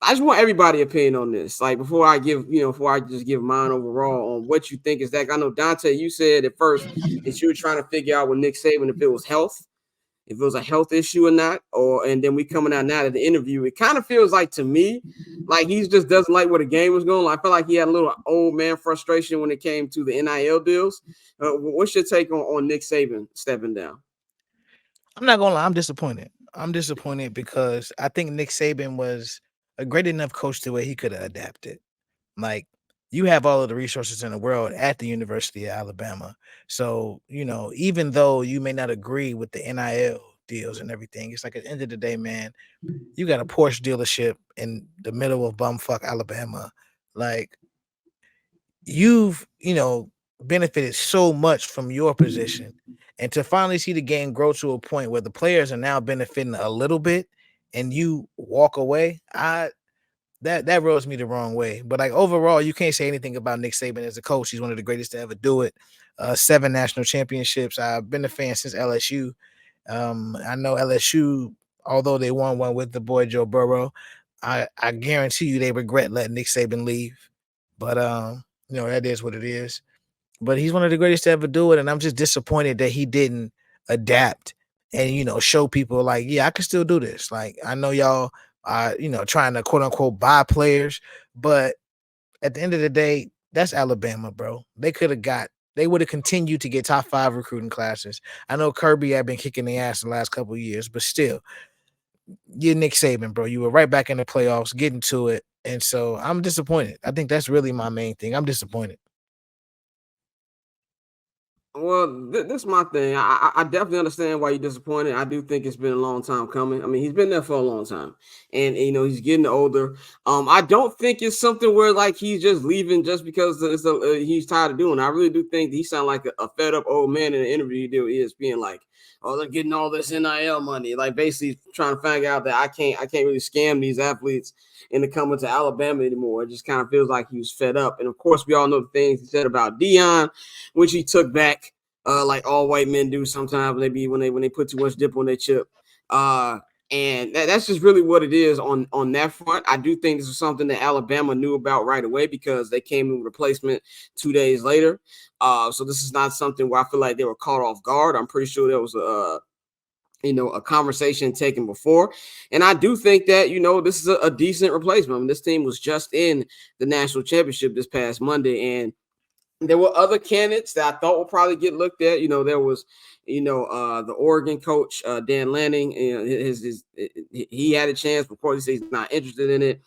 I just want everybody's opinion on this. Like before I just give mine overall on what you think is that. I know Dante, you said at first that you were trying to figure out with Nick Saban if it was health, if it was a health issue or not, and then we coming out now to the interview. It kind of feels like to me, like he just doesn't like where the game was going. I feel like he had a little old man frustration when it came to the NIL deals. What's your take on Nick Saban stepping down? I'm not gonna lie, I'm disappointed. I'm disappointed because I think Nick Saban was a great enough coach to where he could have adapted. Like, you have all of the resources in the world at the University of Alabama. So, even though you may not agree with the NIL deals and everything, it's like at the end of the day, man, you got a Porsche dealership in the middle of bumfuck Alabama. Like, you've, benefited so much from your position. And to finally see the game grow to a point where the players are now benefiting a little bit and you walk away, that rubs me the wrong way. But like overall, you can't say anything about Nick Saban as a coach. He's one of the greatest to ever do it. 7 national championships. I've been a fan since LSU. I know LSU, although they won one with the boy Joe Burrow, I guarantee you they regret letting Nick Saban leave. But that is what it is. But he's one of the greatest to ever do it, and I'm just disappointed that he didn't adapt and show people like, yeah, I can still do this. Like, I know y'all trying to quote unquote buy players, but at the end of the day, that's Alabama, bro. They would have continued to get top 5 recruiting classes. I know Kirby had been kicking the ass the last couple of years, but still, you're Nick Saban, bro. You were right back in the playoffs, getting to it. And so I'm disappointed. I think that's really my main thing. I'm disappointed. Well, this is my thing. I definitely understand why you're disappointed. I do think it's been a long time coming. I mean, he's been there for a long time, and he's getting older. I don't think it's something where like he's just leaving just because he's tired of doing it. I really do think he sounds like a fed up old man in an interview he did with ESPN. Like, oh, they're getting all this NIL money. Like basically trying to find out that I can't really scam these athletes into coming to Alabama anymore. It just kind of feels like he was fed up. And of course, we all know the things he said about Dion, which he took back, like all white men do sometimes. Maybe when they put too much dip on their chip. And that's just really what it is on that front. I do think this is something that Alabama knew about right away because they came in with replacement 2 days later. So this is not something where I feel like they were caught off guard. I'm pretty sure there was a conversation taken before. And I do think that, this is a decent replacement. I mean, this team was just in the national championship this past Monday, and there were other candidates that I thought would probably get looked at. There was, the Oregon coach, Dan Lanning. He had a chance before he said he's not interested in it.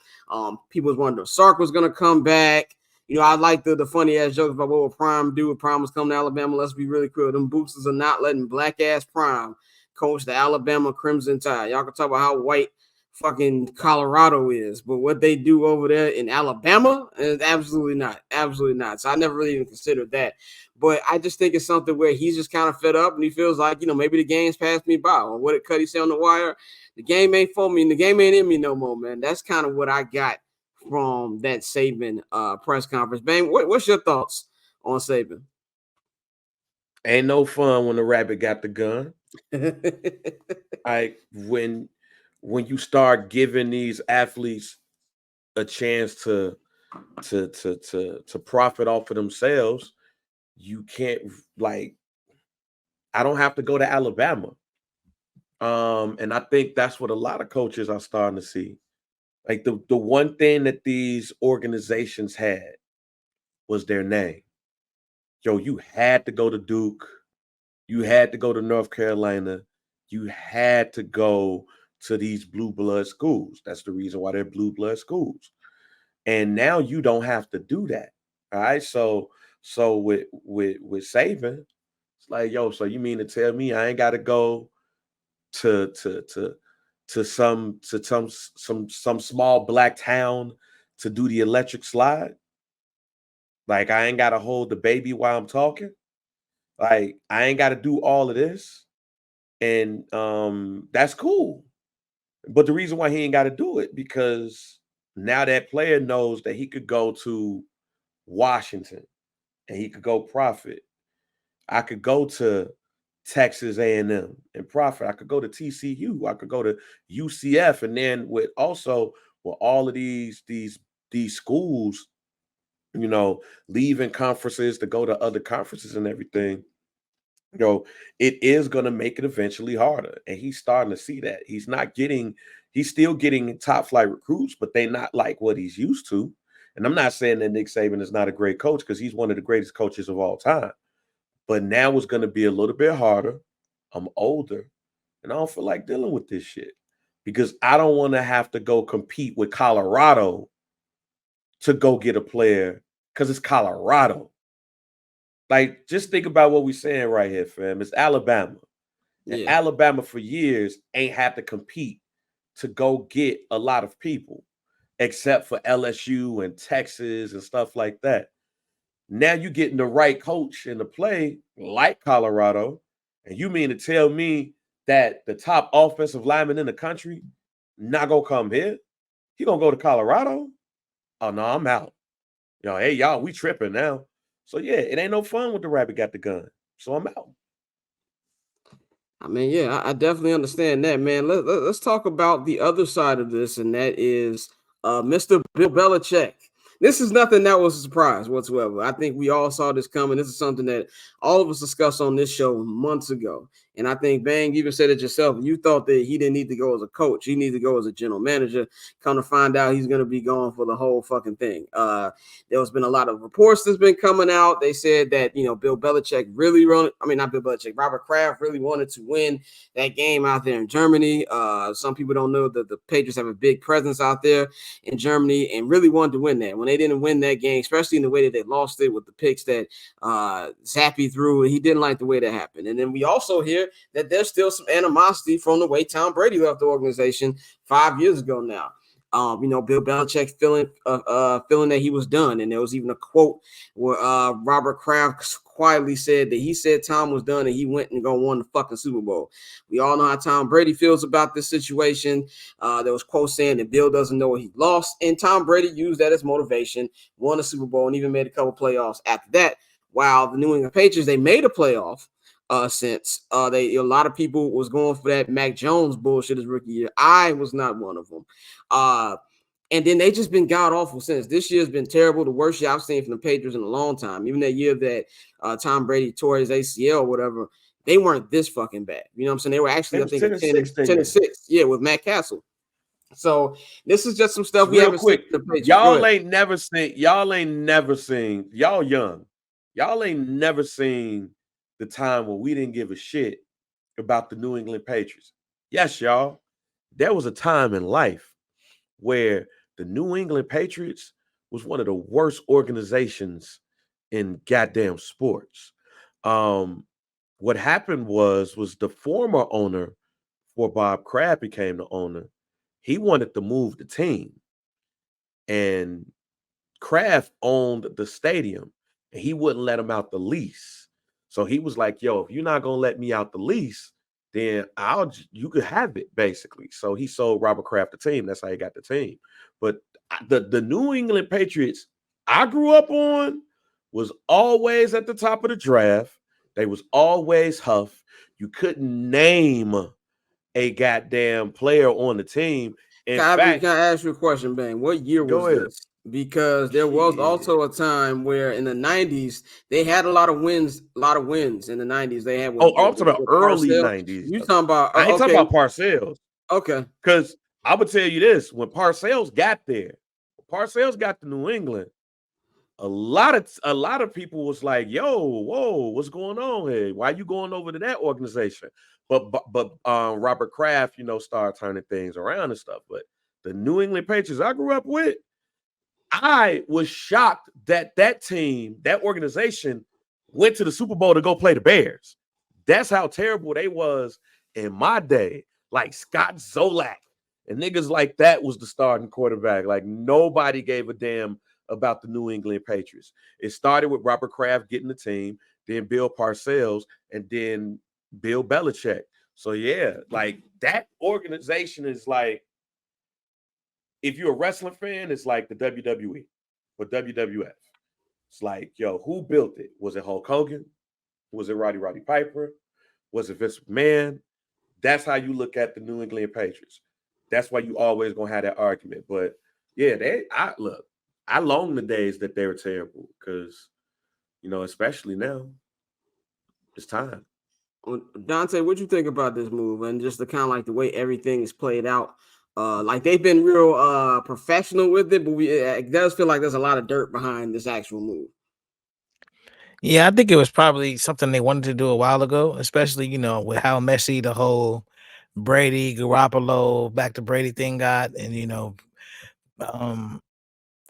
People was wondering if Sark was going to come back. I like the funny ass jokes about what would Prime do if Prime was coming to Alabama. Let's be really clear. Them boosters are not letting black ass Prime coach the Alabama Crimson Tide. Y'all can talk about how white fucking Colorado is, but what they do over there in Alabama is absolutely not. So I never really even considered that. But I just think it's something where he's just kind of fed up and he feels like, maybe the game's passed me by. Or what did Cuddy say on the wire? The game ain't for me and the game ain't in me no more, man. That's kind of what I got from that Saban press conference. Bang, what's your thoughts on Saban? Ain't no fun when the rabbit got the gun. When you start giving these athletes a chance to profit off of themselves, you can't, like, I don't have to go to Alabama. And I think that's what a lot of coaches are starting to see. Like the one thing that these organizations had was their name. Yo, you had to go to Duke. You had to go to North Carolina. You had to go to these blue blood schools. That's the reason why they're blue blood schools. And now you don't have to do that. All right. So with Saban, it's like, yo, so you mean to tell me I ain't got to go to some small black town to do the electric slide? Like, I ain't got to hold the baby while I'm talking. Like, I ain't got to do all of this. And that's cool. But the reason why he ain't got to do it, because now that player knows that he could go to Washington and he could go profit. I could go to Texas A&M and profit. I could go to TCU. I could go to UCF. And then with with all of these schools, you know, leaving conferences to go to other conferences and everything, you know, it is going to make it eventually harder. And he's starting to see that. He's still getting top flight recruits, but they're not like what he's used to. And I'm not saying that Nick Saban is not a great coach, because he's one of the greatest coaches of all time. But now it's going to be a little bit harder. I'm older, and I don't feel like dealing with this shit, because I don't want to have to go compete with Colorado to go get a player, because it's Colorado. Like, just think about what we're saying right here, fam. It's Alabama. And Yeah. Alabama for years ain't had to compete to go get a lot of people, except for LSU and Texas and stuff like that. Now you're getting the right coach in the play, like Colorado, and you mean to tell me that the top offensive lineman in the country not gonna come here? He gonna go to Colorado? Oh no, I'm out. Yo, hey y'all, we tripping now. So yeah, it ain't no fun with the rabbit got the gun. So I'm out. I mean, yeah, I definitely understand that, man. Let's talk about the other side of this, and that is Mr. Bill Belichick. This is nothing that was a surprise whatsoever. I think we all saw this coming. This is something that all of us discussed on this show months ago. And I think, Bang, you even said it yourself. You thought that he didn't need to go as a coach. He needed to go as a general manager. Come to find out, he's going to be gone for the whole fucking thing. There's been a lot of reports that's been coming out. They said that, Bill Belichick really not Bill Belichick, Robert Kraft really wanted to win that game out there in Germany. Some people don't know that the Patriots have a big presence out there in Germany and really wanted to win that. When they didn't win that game, especially in the way that they lost it with the picks that Zappy threw, he didn't like the way that happened. And then we also hear that there's still some animosity from the way Tom Brady left the organization 5 years ago now. Bill Belichick feeling that he was done. And there was even a quote where Robert Kraft quietly said that he said Tom was done and he went and won the fucking Super Bowl. We all know how Tom Brady feels about this situation. There was quotes saying that Bill doesn't know what he lost, and Tom Brady used that as motivation, won a Super Bowl, and even made a couple playoffs after that. While the New England Patriots, they made a playoff since a lot of people was going for that Mac Jones bullshit his rookie year. I was not one of them. And then they just been god awful since. This year's been terrible, the worst year I've seen from the Patriots in a long time. Even that year that Tom Brady tore his ACL or whatever, they weren't this fucking bad. You know what I'm saying? They were actually, I think, 10-6. Yeah, with Matt Castle. So this is just some stuff we haven't seen. Y'all ain't never seen. Y'all young. Y'all ain't never seen the time when we didn't give a shit about the New England Patriots. Yes, y'all. There was a time in life where the New England Patriots was one of the worst organizations in goddamn sports. What happened was the former owner, before Bob Kraft became the owner, he wanted to move the team. And Kraft owned the stadium and he wouldn't let him out the lease. So he was like, yo, if you're not going to let me out the lease, then you could have it, basically. So he sold Robert Kraft the team. That's how he got the team. But the New England Patriots I grew up on was always at the top of the draft. They was always Huff. You couldn't name a goddamn player on the team. Can I ask you a question, Bang? What year was this? Because there was also a time where in the 90s they had a lot of wins in the 90s. They had I'm talking about early 90s. You talking about I ain't talking about Parcells. Okay. Because I would tell you this, when Parcells got there, to New England, a lot of people was like, yo, whoa, what's going on here? Why are you going over to that organization? But Robert Kraft, started turning things around and stuff. But the New England Patriots I grew up with, I was shocked that team, that organization, went to the Super Bowl to go play the Bears. That's how terrible they was in my day. Like Scott Zolak and niggas like that was the starting quarterback. Like nobody gave a damn about the New England Patriots. It started with Robert Kraft getting the team, then Bill Parcells, and then Bill Belichick. So yeah, like that organization is like, if you're a wrestling fan, it's like the WWE or WWF. It's like, yo, who built it? Was it Hulk Hogan? Was it Roddy Piper? Was it Vince McMahon? That's how you look at the New England Patriots. that's why you always gonna have that argument. But yeah, I long the days that they were terrible because especially now, it's time. Dante, what you think about this move and just the kind of like the way everything is played out? Like they've been real professional with it, but it does feel like there's a lot of dirt behind this actual move. Yeah, I think it was probably something they wanted to do a while ago, especially, with how messy the whole Brady, Garoppolo, back to Brady thing got. And, um,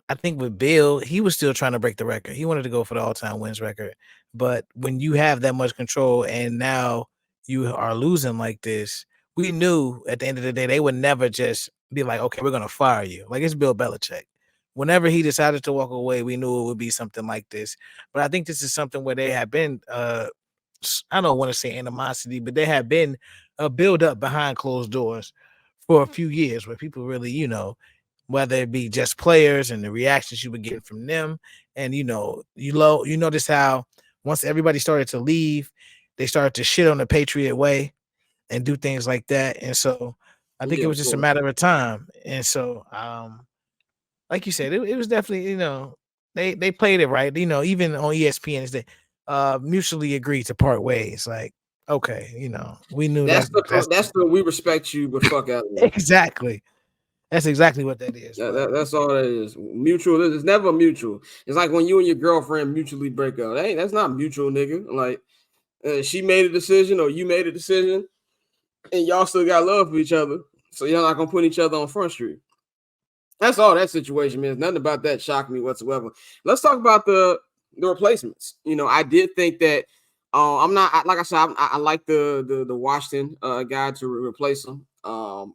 I think with Bill, he was still trying to break the record. He wanted to go for the all-time wins record. But when you have that much control and now you are losing like this, we knew at the end of the day they would never just be like, okay, we're gonna fire you. Like, it's Bill Belichick. Whenever he decided to walk away, we knew it would be something like this. But I think this is something where they have been I don't want to say animosity, but there have been a build up behind closed doors for a few years where people really, whether it be just players and the reactions you were getting from them. And you notice how once everybody started to leave, they started to shit on the Patriot way and do things like that. And so I think it Yeah, was of just a course. matter of time. And so like you said, it was definitely, they played it right. Even on ESPN is they mutually agreed to part ways. Like, okay, we knew That's the we respect you, but fuck out of here. exactly. That's exactly what that is. But That's all that is. Mutual. It's never mutual. It's like when you and your girlfriend mutually break up. Hey, that's not mutual, nigga. Like she made a decision or you made a decision, and y'all still got love for each other. So you're not gonna put each other on Front Street. That's all that situation means. Nothing about that shocked me whatsoever. Let's talk about the replacements. I did think that I'm not like I said. I like the Washington guy to replace him. Kalen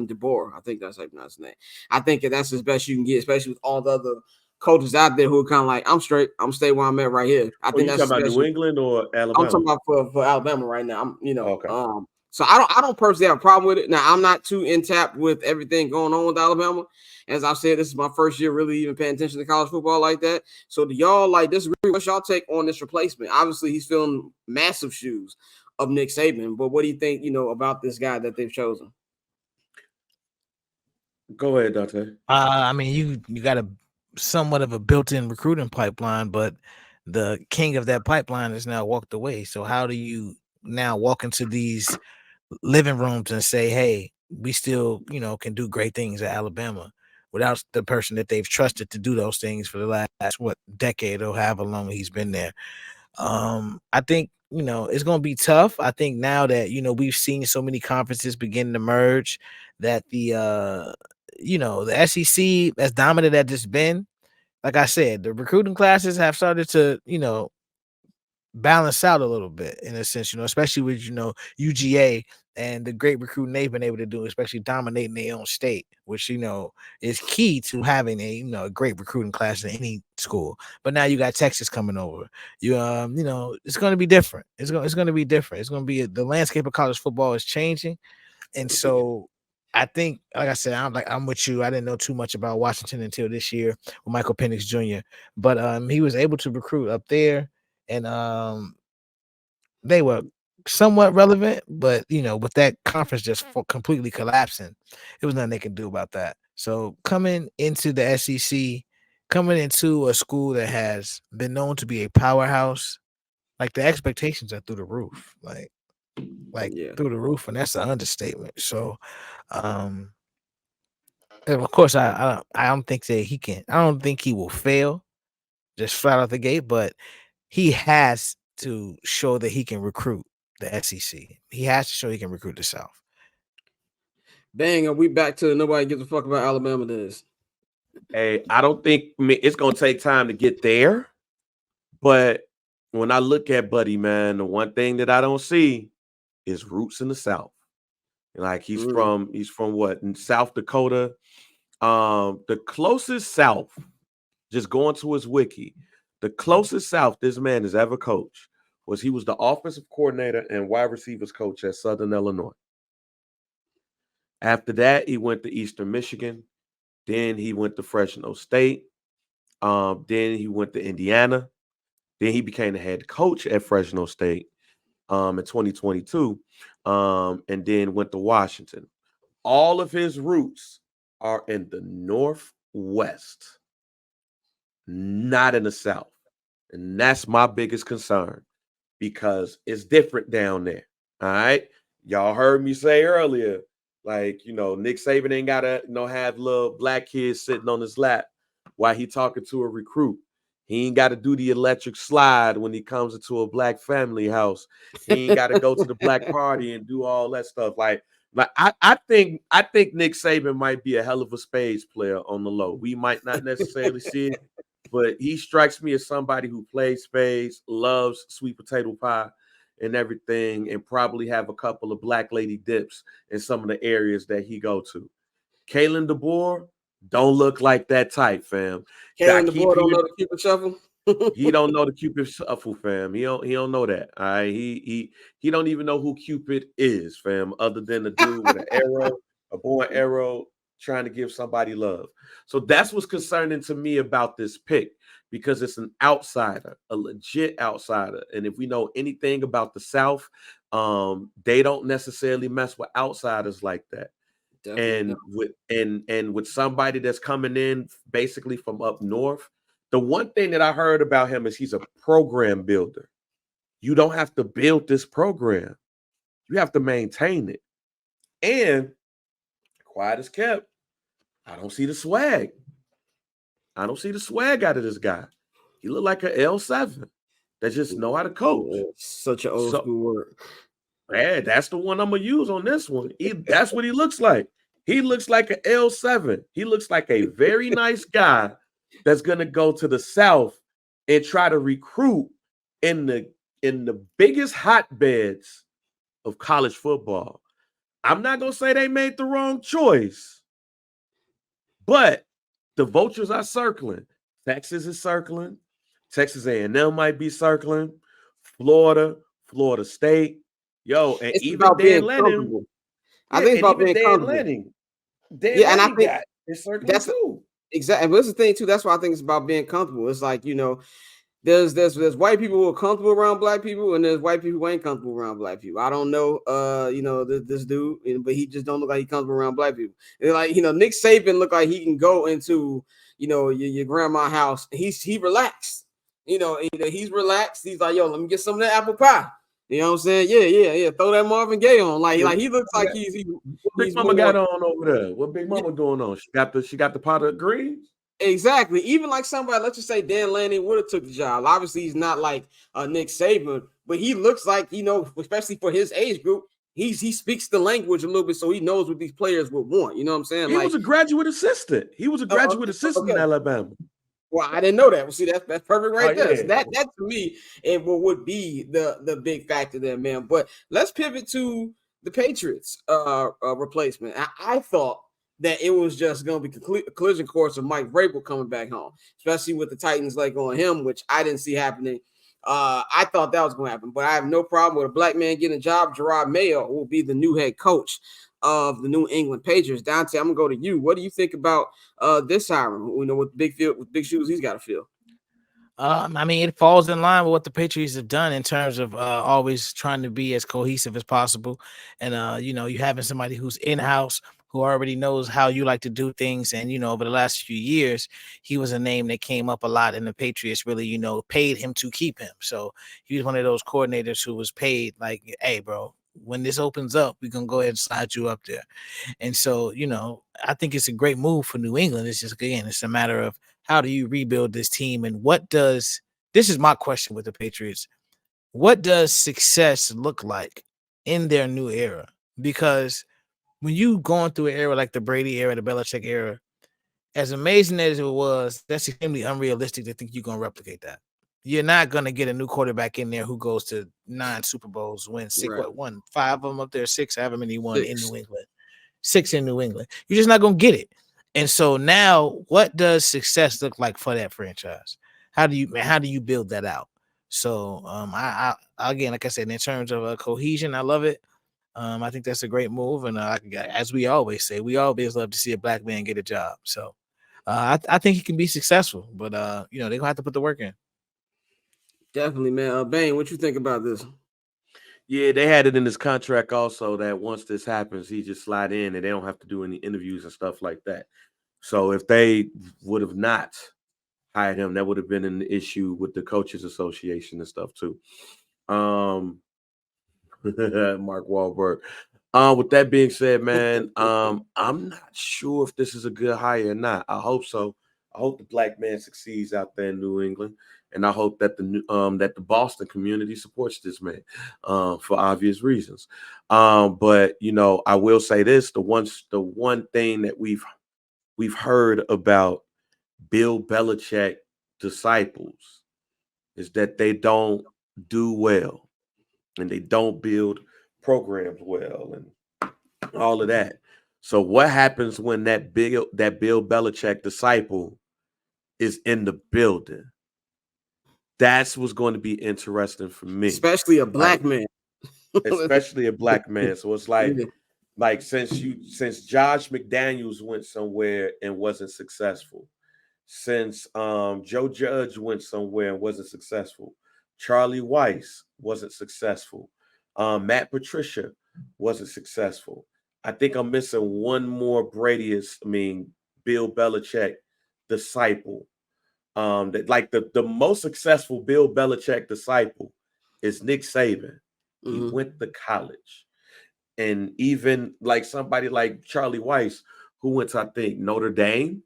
DeBoer. I think that's how you pronounce his name. I think that's as best you can get, especially with all the other coaches out there who are kind of like, I'm straight. I'm stay where I'm at right here. I Well, think you that's talking as about best New you. England or I'm talking Alabama? about for Alabama right now. Okay. So I don't personally have a problem with it. Now I'm not too in tap with everything going on with Alabama. As I said, this is my first year really even paying attention to college football like that. So do y'all like disagree? What's y'all take on this replacement? Obviously, he's filling massive shoes of Nick Saban, but what do you think, about this guy that they've chosen? Go ahead, Dante. I mean, you got a somewhat of a built-in recruiting pipeline, but the king of that pipeline has now walked away. So how do you now walk into these living rooms and say, "Hey, we still, can do great things at Alabama," without the person that they've trusted to do those things for the last decade or however long he's been there? I think it's going to be tough. I think now that we've seen so many conferences begin to merge, that the SEC, as dominant as it's been, like I said, the recruiting classes have started to balance out a little bit in a sense, especially with UGA and the great recruiting they've been able to do, especially dominating their own state, which is key to having a great recruiting class in any school. But now you got Texas coming over. It's going to be different. It's going to be different. It's going to be the landscape of college football is changing, and so I think, like I said, I'm with you. I didn't know too much about Washington until this year with Michael Penix Jr., but he was able to recruit up there, and they were somewhat relevant, but with that conference just completely collapsing, it was nothing they could do about that. So coming into the SEC, coming into a school that has been known to be a powerhouse, like the expectations are through the roof, like Yeah. through the roof, and that's an understatement. So, um, and of course, I don't think that he can. I don't think he will fail just flat out the gate, but he has to show that he can recruit the SEC. He has to show he can recruit the South. Bang, are we back to nobody gives a fuck about Alabama this? Hey, I don't think it's gonna take time to get there, but when I look at Buddy, man, the one thing that I don't see is roots in the South. Like he's from what, in South Dakota? The closest South, just going to his wiki, the closest South this man has ever coached was he was the offensive coordinator and wide receivers coach at Southern Illinois. After that, he went to Eastern Michigan. Then he went to Fresno State. Then he went to Indiana. Then he became the head coach at Fresno State in 2022, and then went to Washington. all of his roots are in the Northwest, not in the South. And that's my biggest concern because it's different down there. All right. Y'all heard me say earlier, like, Nick Saban ain't gotta, have little black kids sitting on his lap while he talking to a recruit. He ain't got to do the electric slide when he comes into a black family house. He ain't got to go to the black party and do all that stuff. Like I think Nick Saban might be a hell of a spades player on the low. We might not necessarily see it, but he strikes me as somebody who plays spades, loves sweet potato pie and everything, and probably have a couple of black lady dips in some of the areas that he go to. Kalen DeBoer don't look like that type, fam. I Kalen keep DeBoer don't hearing know the Cupid shuffle. he don't know the Cupid shuffle, fam. He don't know that. All right. He don't even know who Cupid is, fam, other than the dude with an arrow, a bow and arrow, trying to give somebody love. So that's what's concerning to me about this pick, because it's an outsider, a legit outsider. And if we know anything about the South, they don't necessarily mess with outsiders like that. Definitely And with somebody that's coming in basically from up north, the one thing that I heard about him is he's a program builder. You don't have to build this program. You have to maintain it. And quiet as kept, I don't see the swag. I don't see the swag out of this guy. He look like an L7 that just know how to coach. Such an old school word. Yeah, that's the one I'm gonna use on this one. That's what he looks like. He looks like an L7. He looks like a very nice guy that's gonna go to the South and try to recruit in the biggest hotbeds of college football. I'm not gonna say they made the wrong choice, but the vultures are circling. Texas is circling. Texas A&M might be circling. Florida, Florida State. Yo, and It's even about Dan being Lanning. comfortable. Yeah, I think it's and about even being Dan comfortable. Lanning. Yeah, and I Lanning think got is circling that's too. exactly. But it's the thing too. That's why I think it's about being comfortable. It's like, there's white people who are comfortable around black people, and there's white people who ain't comfortable around black people. I don't know, this dude, but he just don't look like he comfortable around black people. And like, Nick Saban look like he can go into, your grandma's house. He relaxed. He's relaxed. He's like, yo, let me get some of that apple pie. You know what I'm saying? Yeah. Throw that Marvin Gaye on. Like he looks like What Big he's Mama more got on over there? What Big Mama going on? She got the pot of greens. exactly. Even like somebody, let's just say Dan Lanning would have took the job. Obviously, he's not like Nick Saban, but he looks like, especially for his age group, he speaks the language a little bit, so he knows what these players would want. You know what I'm saying? He was a graduate assistant. He was a graduate assistant in okay. Alabama. Well, I didn't know that. Well, see, that's perfect right there. So Yeah. that to me, it would be the big factor there, man. But let's pivot to the Patriots replacement. I thought that it was just going to be a collision course of Mike Vrabel coming back home, especially with the Titans like on him, which I didn't see happening. I thought that was going to happen, but I have no problem with a black man getting a job. Gerard Mayo will be the new head coach of the New England Patriots. Dante, I'm gonna go to you. What do you think about this hiring? With big shoes he's got to fill. I mean, it falls in line with what the Patriots have done in terms of always trying to be as cohesive as possible. And, you having somebody who's in-house, who already knows how you like to do things. And, over the last few years, he was a name that came up a lot, and the Patriots really, paid him to keep him. So he was one of those coordinators who was paid like, hey, bro, when this opens up, we're going to go ahead and slide you up there. And so, I think it's a great move for New England. It's just, again, it's a matter of how do you rebuild this team, and this is my question with the Patriots. What does success look like in their new era? Because when you going through an era like the Brady era, the Belichick era, as amazing as it was, that's extremely unrealistic to think you're going to replicate that. You're not going to get a new quarterback in there who goes to 9 Super Bowls, wins 5 of them up there, 6, however many won in New England. 6 in New England. You're just not going to get it. And so now, what does success look like for that franchise? How do you build that out? So, I again, like I said, in terms of cohesion, I love it. I think that's a great move, and as we always say, we always love to see a black man get a job. So, I think he can be successful, but they're gonna have to put the work in. Definitely, man. Bane, what you think about this? Yeah, they had it in his contract also that once this happens, he just slide in and they don't have to do any interviews and stuff like that. So if they would have not hired him, that would have been an issue with the coaches association and stuff too. Mark Wahlberg. With that being said, man, I'm not sure if this is a good hire or not. I hope so. I hope the black man succeeds out there in New England, and I hope that the Boston community supports this man for obvious reasons. But you know, I will say this: the one thing that we've heard about Bill Belichick disciples is that they don't do well and they don't build programs well and all of that. So what happens when that Bill Belichick disciple is in the building? That's what's going to be interesting for me. Especially a black man. Especially a black man. So it's like since Josh McDaniels went somewhere and wasn't successful, since Joe Judge went somewhere and wasn't successful, Charlie Weiss wasn't successful, Matt Patricia wasn't successful. I think I'm missing one more Bill Belichick disciple. That like the most successful Bill Belichick disciple is Nick Saban. He went to college. And even like somebody like Charlie Weiss, who went to, I think, Notre Dame.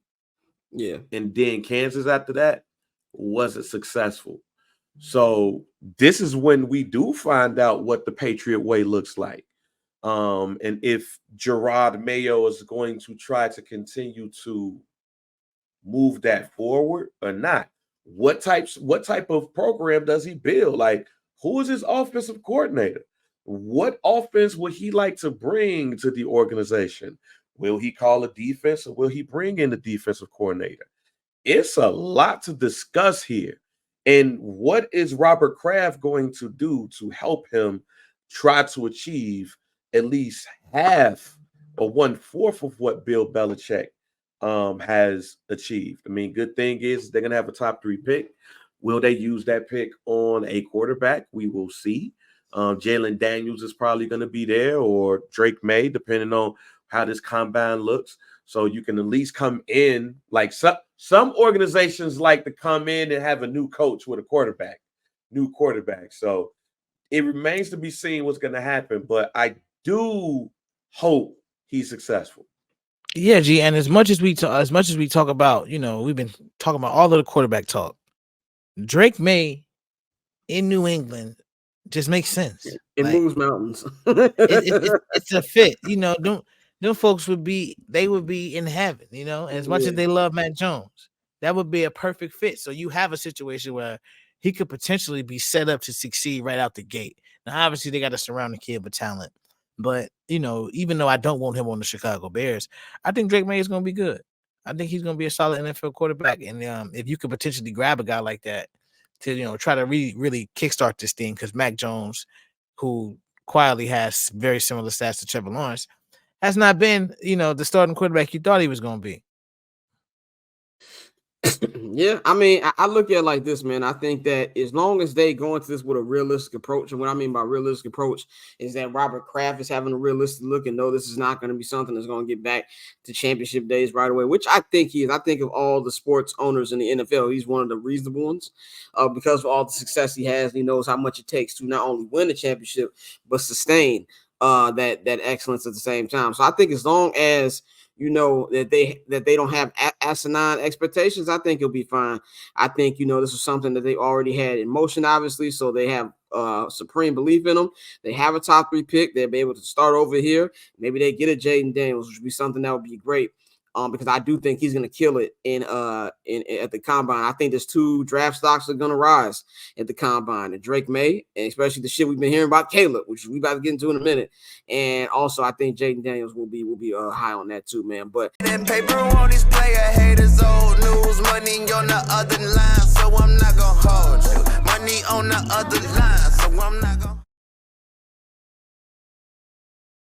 Yeah. And then Kansas after that, wasn't successful. So this is when we do find out what the Patriot way looks like. And if Gerard Mayo is going to try to continue to move that forward or not. What type of program does he build? Like, who is his offensive coordinator? What offense would he like to bring to the organization? Will he call a defense or will he bring in the defensive coordinator? It's a lot to discuss here. And what is Robert Kraft going to do to help him try to achieve at least half or 1/4 of what Bill Belichick has achieved? I mean, good thing is they're going to have a top 3 pick. Will they use that pick on a quarterback? We will see. Jalen Daniels is probably going to be there, or Drake May, depending on how this combine looks. So you can at least come in, like some organizations like to come in and have a new coach with a new quarterback. So it remains to be seen what's going to happen, but I do hope he's successful. Yeah, G. And as much as we talk about, you know, we've been talking about all of the quarterback talk. Drake May in New England just makes sense. It moves mountains. It's a fit, you know. Them folks would be in heaven, you know. As much as they love Matt Jones, that would be a perfect fit. So you have a situation where he could potentially be set up to succeed right out the gate. Now, obviously, they got to surround the kid with talent, but you know, even though I don't want him on the Chicago Bears, I think Drake May is going to be good. I think he's going to be a solid NFL quarterback, and if you could potentially grab a guy like that to, you know, try to really kickstart this thing, because Mac Jones, who quietly has very similar stats to Trevor Lawrence, has not been, you know, the starting quarterback you thought he was going to be. Yeah, I mean, I look at it like this, man. I think that as long as they go into this with a realistic approach, and what I mean by realistic approach is that Robert Kraft is having a realistic look and know this is not going to be something that's going to get back to championship days right away, which I think he is. I think of all the sports owners in the NFL, he's one of the reasonable ones because of all the success he has. He knows how much it takes to not only win the championship, but sustain that excellence at the same time. So I think as long as you know that they don't have asinine expectations, I think it'll be fine. I think, you know, this is something that they already had in motion, obviously, so they have supreme belief in them. They have a top 3 pick. They'll be able to start over here. Maybe they get a Jaden Daniels, which would be something that would be great. Because I do think he's going to kill it in at the combine. I think there's 2 draft stocks that are going to rise at the combine, and Drake May, and especially the shit we've been hearing about Caleb, which we about to get into in a minute. And also, I think Jaden Daniels will be high on that too, man. But that paper on these player haters, old news, money on the other line, so I'm not gonna hold you. Money on the other line, so I'm not gonna.